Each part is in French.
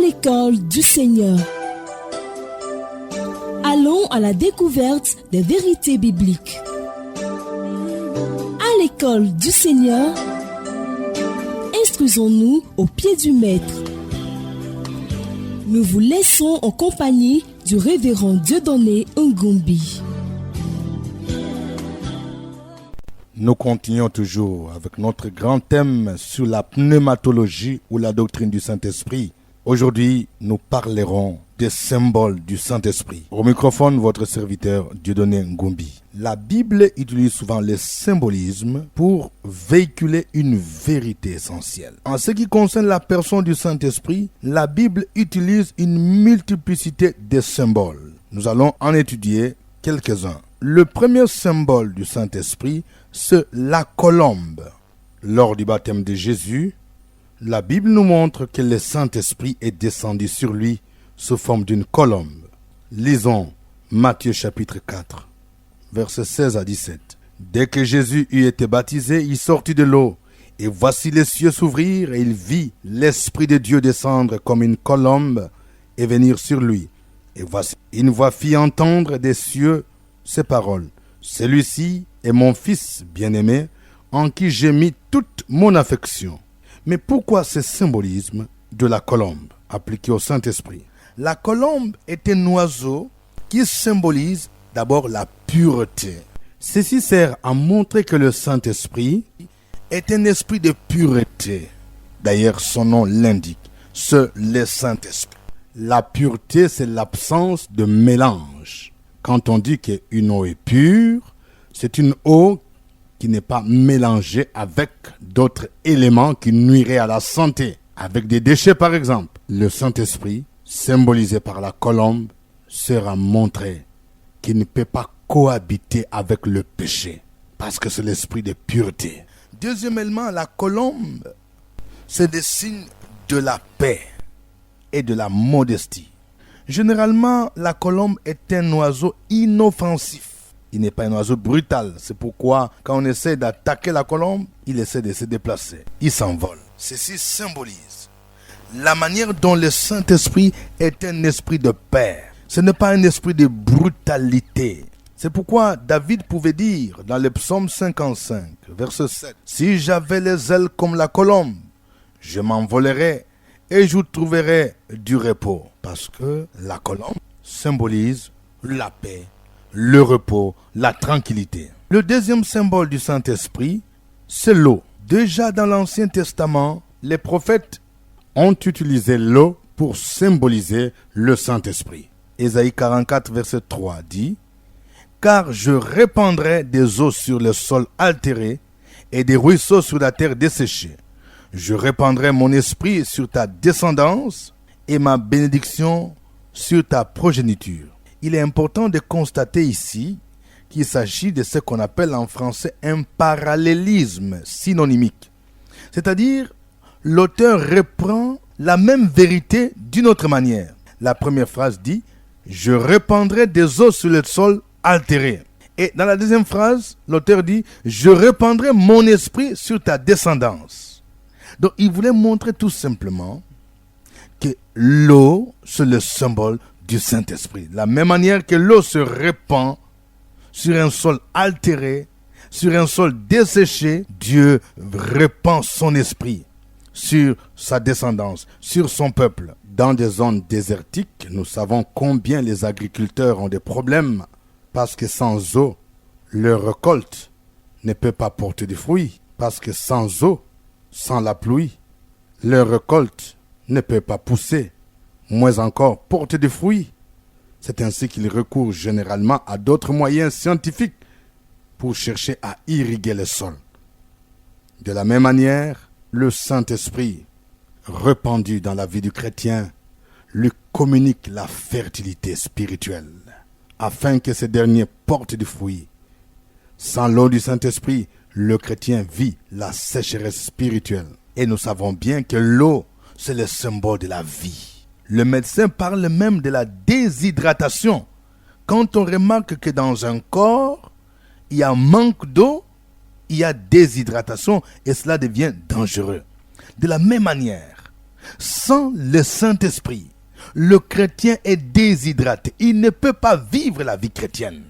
l'école du Seigneur. Allons à la découverte des vérités bibliques. À l'école du Seigneur, instruisons-nous au pied du Maître. Nous vous laissons en compagnie du révérend Dieudonné Ngombi. Nous continuons toujours avec notre grand thème sur la pneumatologie ou la doctrine du Saint-Esprit. Aujourd'hui, nous parlerons des symboles du Saint-Esprit. Au microphone, votre serviteur Dieudonné Ngombi. La Bible utilise souvent le symbolisme pour véhiculer une vérité essentielle. En ce qui concerne la personne du Saint-Esprit, la Bible utilise une multiplicité de symboles. Nous allons en étudier quelques-uns. Le premier symbole du Saint-Esprit, c'est la colombe. Lors du baptême de Jésus, la Bible nous montre que le Saint-Esprit est descendu sur lui sous forme d'une colombe. Lisons Matthieu chapitre 4, versets 16 à 17. Dès que Jésus eut été baptisé, il sortit de l'eau, et voici les cieux s'ouvrir, et il vit l'Esprit de Dieu descendre comme une colombe et venir sur lui. Et voici une voix fit entendre des cieux ces paroles. Celui-ci est mon Fils bien-aimé, en qui j'ai mis toute mon affection. Mais pourquoi ce symbolisme de la colombe appliqué au Saint-Esprit? La colombe est un oiseau qui symbolise d'abord la pureté. Ceci sert à montrer que le Saint-Esprit est un esprit de pureté. D'ailleurs, son nom l'indique, c'est le Saint-Esprit. La pureté, c'est l'absence de mélange. Quand on dit qu'une eau est pure, c'est une eau qui n'est pas mélangée avec d'autres éléments qui nuiraient à la santé. Avec des déchets par exemple. Le Saint-Esprit, symbolisé par la colombe, sera montré qu'il ne peut pas cohabiter avec le péché. Parce que c'est l'esprit de pureté. Deuxièmement, la colombe, c'est des signes de la paix et de la modestie. Généralement, la colombe est un oiseau inoffensif. Il n'est pas un oiseau brutal. C'est pourquoi, quand on essaie d'attaquer la colombe, il essaie de se déplacer. Il s'envole. Ceci symbolise la manière dont le Saint-Esprit est un esprit de paix. Ce n'est pas un esprit de brutalité. C'est pourquoi David pouvait dire dans le psaume 55, verset 7, « Si j'avais les ailes comme la colombe, je m'envolerais et je trouverais du repos. » Parce que la colombe symbolise la paix, le repos, la tranquillité. Le deuxième symbole du Saint-Esprit, c'est l'eau. Déjà dans l'Ancien Testament, les prophètes ont utilisé l'eau pour symboliser le Saint-Esprit. Ésaïe 44, verset 3 dit « Car je répandrai des eaux sur le sol altéré et des ruisseaux sur la terre desséchée. Je répandrai mon esprit sur ta descendance et ma bénédiction sur ta progéniture. » Il est important de constater ici qu'il s'agit de ce qu'on appelle en français un parallélisme synonymique. C'est-à-dire, l'auteur reprend la même vérité d'une autre manière. La première phrase dit « Je répandrai des eaux sur le sol altéré ». Et dans la deuxième phrase, l'auteur dit « Je répandrai mon esprit sur ta descendance ». Donc, il voulait montrer tout simplement que l'eau, c'est le symbole du Saint-Esprit. De la même manière que l'eau se répand sur un sol altéré, sur un sol desséché, Dieu répand son esprit sur sa descendance, sur son peuple. Dans des zones désertiques, nous savons combien les agriculteurs ont des problèmes parce que sans eau, leur récolte ne peut pas porter de fruits. Parce que sans eau, sans la pluie, leur récolte ne peut pas pousser, moins encore porter des fruits. C'est ainsi qu'ils recourent généralement à d'autres moyens scientifiques pour chercher à irriguer le sol. De la même manière, le Saint-Esprit, répandu dans la vie du chrétien, lui communique la fertilité spirituelle, afin que ce dernier porte du fruit. Sans l'eau du Saint-Esprit, le chrétien vit la sécheresse spirituelle. Et nous savons bien que l'eau, c'est le symbole de la vie. Le médecin parle même de la déshydratation. Quand on remarque que dans un corps, il y a un manque d'eau, il y a déshydratation et cela devient dangereux. De la même manière, Sans le Saint-Esprit, le chrétien est déshydraté. Il ne peut pas vivre la vie chrétienne.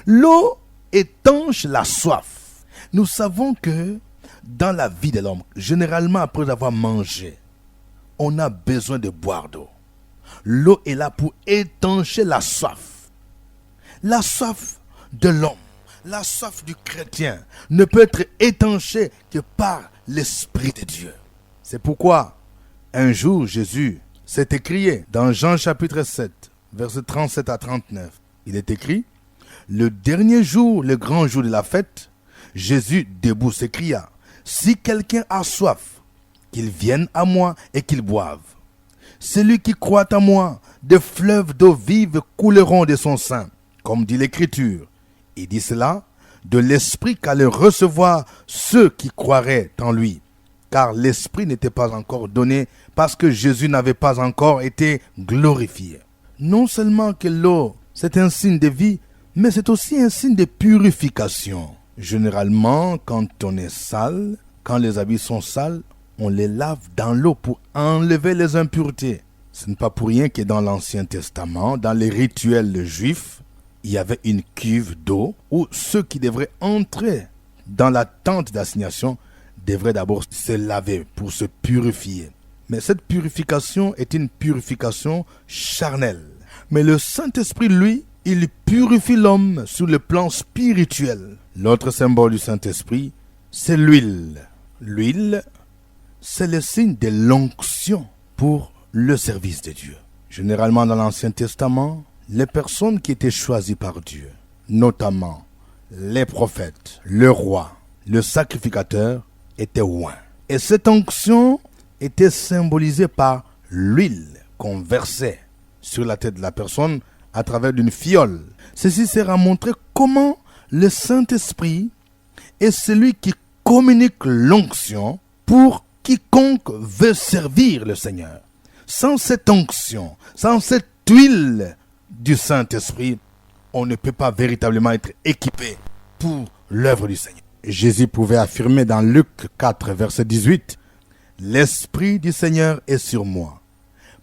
L'eau étanche la soif. Nous savons que dans la vie de l'homme, généralement après avoir mangé, on a besoin de boire d'eau. L'eau est là pour étancher la soif. La soif de l'homme, la soif du chrétien ne peut être étanchée que par l'Esprit de Dieu. C'est pourquoi un jour Jésus s'est écrié dans Jean chapitre 7, versets 37 à 39. Il est écrit: le dernier jour, le grand jour de la fête, Jésus debout s'écria: si quelqu'un a soif, qu'il vienne à moi et qu'il boive. Celui qui croit en moi, des fleuves d'eau vive couleront de son sein, comme dit l'Écriture. Il dit cela de l'Esprit qu'allaient recevoir ceux qui croiraient en lui, car l'Esprit n'était pas encore donné parce que Jésus n'avait pas encore été glorifié. Non seulement que l'eau, c'est un signe de vie, mais c'est aussi un signe de purification. Généralement, quand on est sale, quand les habits sont sales, on les lave dans l'eau pour enlever les impuretés. Ce n'est pas pour rien que dans l'Ancien Testament, dans les rituels juifs, il y avait une cuve d'eau où ceux qui devraient entrer dans la tente d'assignation devraient d'abord se laver pour se purifier. Mais cette purification est une purification charnelle. Mais le Saint-Esprit, lui, il purifie l'homme sur le plan spirituel. L'autre symbole du Saint-Esprit, c'est l'huile. L'huile, c'est le signe de l'onction pour le service de Dieu. Généralement dans l'Ancien Testament, les personnes qui étaient choisies par Dieu, notamment les prophètes, le roi, le sacrificateur, étaient oints. Et cette onction était symbolisée par l'huile qu'on versait sur la tête de la personne à travers une fiole. Ceci sert à montrer comment le Saint-Esprit est celui qui communique l'onction pour quiconque veut servir le Seigneur. Sans cette onction, sans cette huile du Saint-Esprit, on ne peut pas véritablement être équipé pour l'œuvre du Seigneur. Jésus pouvait affirmer dans Luc 4, verset 18, « L'Esprit du Seigneur est sur moi,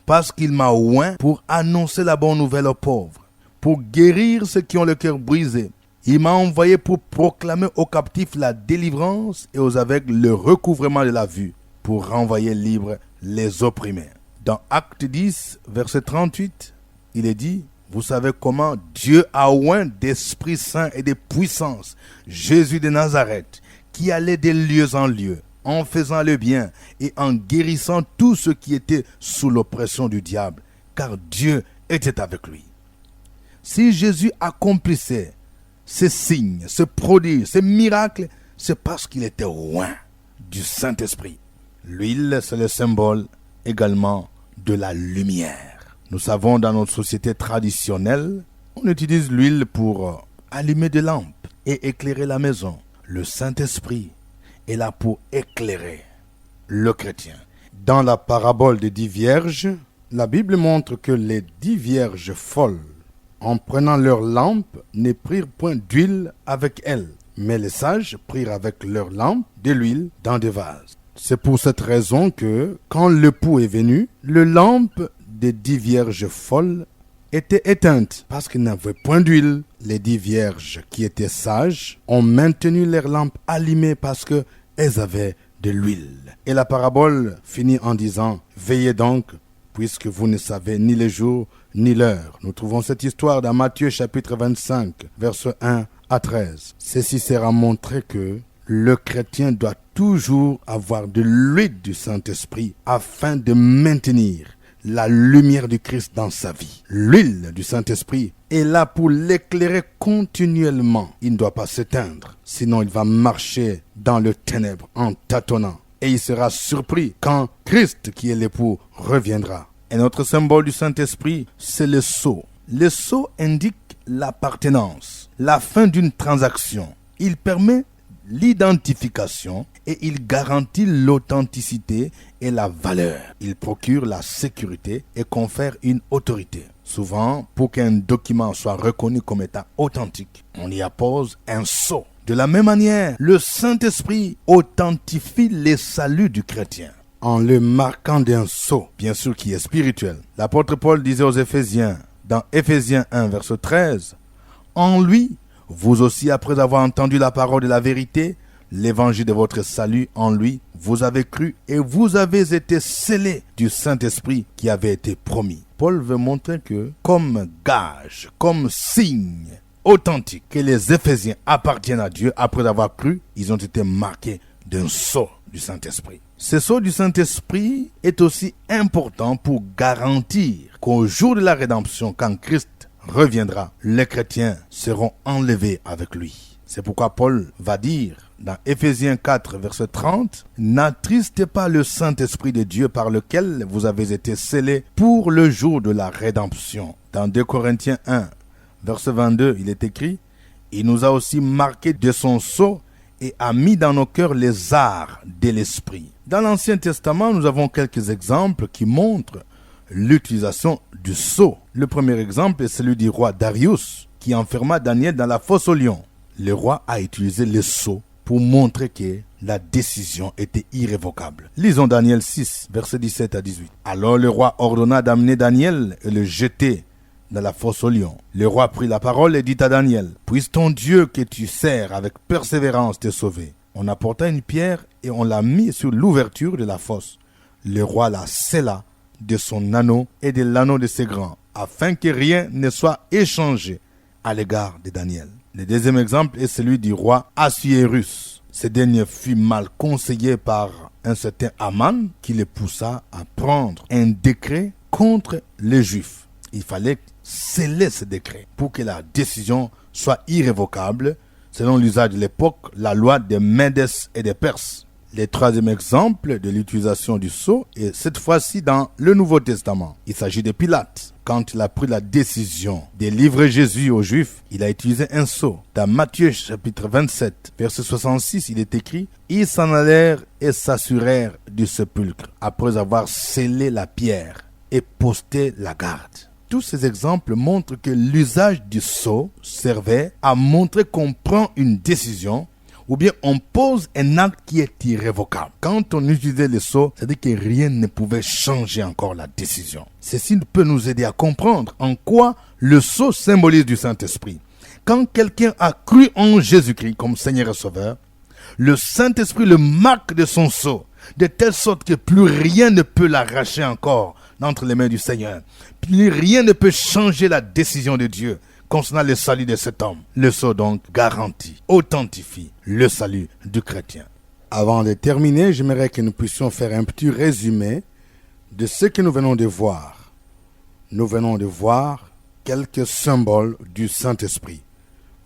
parce qu'il m'a oint pour annoncer la bonne nouvelle aux pauvres, pour guérir ceux qui ont le cœur brisé. Il m'a envoyé pour proclamer aux captifs la délivrance et aux aveugles le recouvrement de la vue, pour renvoyer libres les opprimés. » Dans Acte 10, verset 38, il est dit, « Vous savez comment Dieu a oint d'Esprit Saint et de puissance Jésus de Nazareth, qui allait de lieu en lieu, en faisant le bien et en guérissant tous ceux qui étaient sous l'oppression du diable, car Dieu était avec lui. » Si Jésus accomplissait ces signes, ces prodiges, ces miracles, c'est parce qu'il était oint du Saint-Esprit. L'huile, c'est le symbole également de la lumière. Nous savons dans notre société traditionnelle, on utilise l'huile pour allumer des lampes et éclairer la maison. Le Saint-Esprit est là pour éclairer le chrétien. Dans la parabole des 10 vierges, la Bible montre que les 10 vierges folles, en prenant leurs lampes, ne prirent point d'huile avec elles, mais les sages prirent avec leurs lampes de l'huile dans des vases. C'est pour cette raison que, quand l'époux est venu, les lampes des 10 vierges folles étaient éteintes parce qu'ils n'avaient point d'huile. Les 10 vierges qui étaient sages ont maintenu leurs lampes allumées parce qu'elles avaient de l'huile. Et la parabole finit en disant « Veillez donc, puisque vous ne savez ni le jour ni l'heure. » Nous trouvons cette histoire dans Matthieu chapitre 25, versets 1 à 13. Ceci sert à montrer que le chrétien doit toujours avoir de l'huile du Saint-Esprit afin de maintenir la lumière du Christ dans sa vie. L'huile du Saint-Esprit est là pour l'éclairer continuellement. Il ne doit pas s'éteindre, sinon il va marcher dans le ténèbre en tâtonnant. Et il sera surpris quand Christ, qui est l'époux, reviendra. Un autre symbole du Saint-Esprit, c'est le sceau. Le sceau indique l'appartenance, la fin d'une transaction. Il permet l'identification et il garantit l'authenticité et la valeur. Il procure la sécurité et confère une autorité. Souvent, pour qu'un document soit reconnu comme étant authentique, on y appose un sceau. De la même manière, le Saint-Esprit authentifie les saluts du chrétien. en le marquant d'un sceau, bien sûr qui est spirituel. L'apôtre Paul disait aux Éphésiens, dans Éphésiens 1, verset 13, « En lui, vous aussi, après avoir entendu la parole de la vérité, l'évangile de votre salut, en lui, vous avez cru et vous avez été scellés du Saint-Esprit qui avait été promis. » Paul veut montrer que, comme gage, comme signe authentique que les Éphésiens appartiennent à Dieu, après avoir cru, ils ont été marqués d'un sceau du Saint-Esprit. Ce sceau du Saint-Esprit est aussi important pour garantir qu'au jour de la rédemption, quand Christ reviendra, les chrétiens seront enlevés avec lui. C'est pourquoi Paul va dire dans Éphésiens 4, verset 30, « N'attristez pas le Saint-Esprit de Dieu par lequel vous avez été scellés pour le jour de la rédemption. » Dans 2 Corinthiens 1, verset 22, il est écrit, « Il nous a aussi marqués de son sceau et a mis dans nos cœurs les arts de l'Esprit. » Dans l'Ancien Testament, nous avons quelques exemples qui montrent l'utilisation du sceau. Le premier exemple est celui du roi Darius, qui enferma Daniel dans la fosse aux lions. Le roi a utilisé le sceau pour montrer que la décision était irrévocable. Lisons Daniel 6, versets 17 à 18. Alors le roi ordonna d'amener Daniel et le jeter dans la fosse aux lions. Le roi prit la parole et dit à Daniel, « Puisse ton Dieu que tu sers avec persévérance te sauver. » On apporta une pierre et on la mit sur l'ouverture de la fosse. Le roi la scella de son anneau et de l'anneau de ses grands, afin que rien ne soit échangé à l'égard de Daniel. Le deuxième exemple est celui du roi Assuérus. Ce dernier fut mal conseillé par un certain Aman qui le poussa à prendre un décret contre les Juifs. Il fallait sceller ce décret pour que la décision soit irrévocable, selon l'usage de l'époque, la loi des Médès et des Perses. Le troisième exemple de l'utilisation du sceau est cette fois-ci dans le Nouveau Testament. Il s'agit de Pilate. Quand il a pris la décision de livrer Jésus aux Juifs, il a utilisé un sceau. Dans Matthieu chapitre 27, verset 66, il est écrit « Ils s'en allèrent et s'assurèrent du sépulcre, après avoir scellé la pierre et posté la garde. » Tous ces exemples montrent que l'usage du sceau servait à montrer qu'on prend une décision ou bien on pose un acte qui est irrévocable. Quand on utilisait le sceau, c'est-à-dire que rien ne pouvait changer encore la décision. Ceci peut nous aider à comprendre en quoi le sceau symbolise du Saint-Esprit. Quand quelqu'un a cru en Jésus-Christ comme Seigneur et Sauveur, le Saint-Esprit le marque de son sceau, de telle sorte que plus rien ne peut l'arracher encore d'entre les mains du Seigneur. Plus rien ne peut changer la décision de Dieu concernant le salut de cet homme. Le sceau donc garantit, authentifie le salut du chrétien. Avant de terminer, j'aimerais que nous puissions faire un petit résumé de ce que nous venons de voir. Nous venons de voir quelques symboles du Saint-Esprit,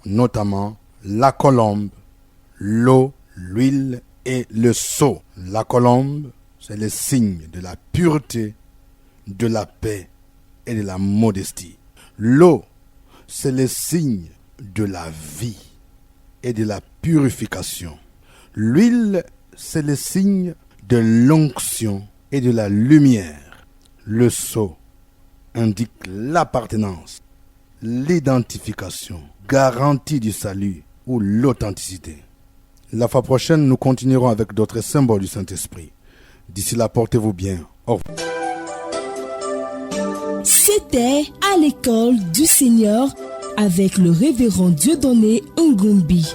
notamment la colombe, l'eau, l'huile et le sceau. La colombe, c'est le signe de la pureté, de la paix et de la modestie. L'eau, c'est le signe de la vie et de la purification. L'huile, c'est le signe de l'onction et de la lumière. Le sceau indique l'appartenance, l'identification, garantie du salut ou l'authenticité. La fois prochaine, nous continuerons avec d'autres symboles du Saint-Esprit. D'ici là, portez-vous bien. Au revoir. C'était à l'école du Seigneur avec le révérend Dieudonné Ngombi.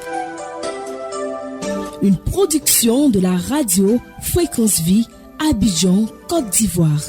Une production de la radio Fréquence Vie, Abidjan, Côte d'Ivoire.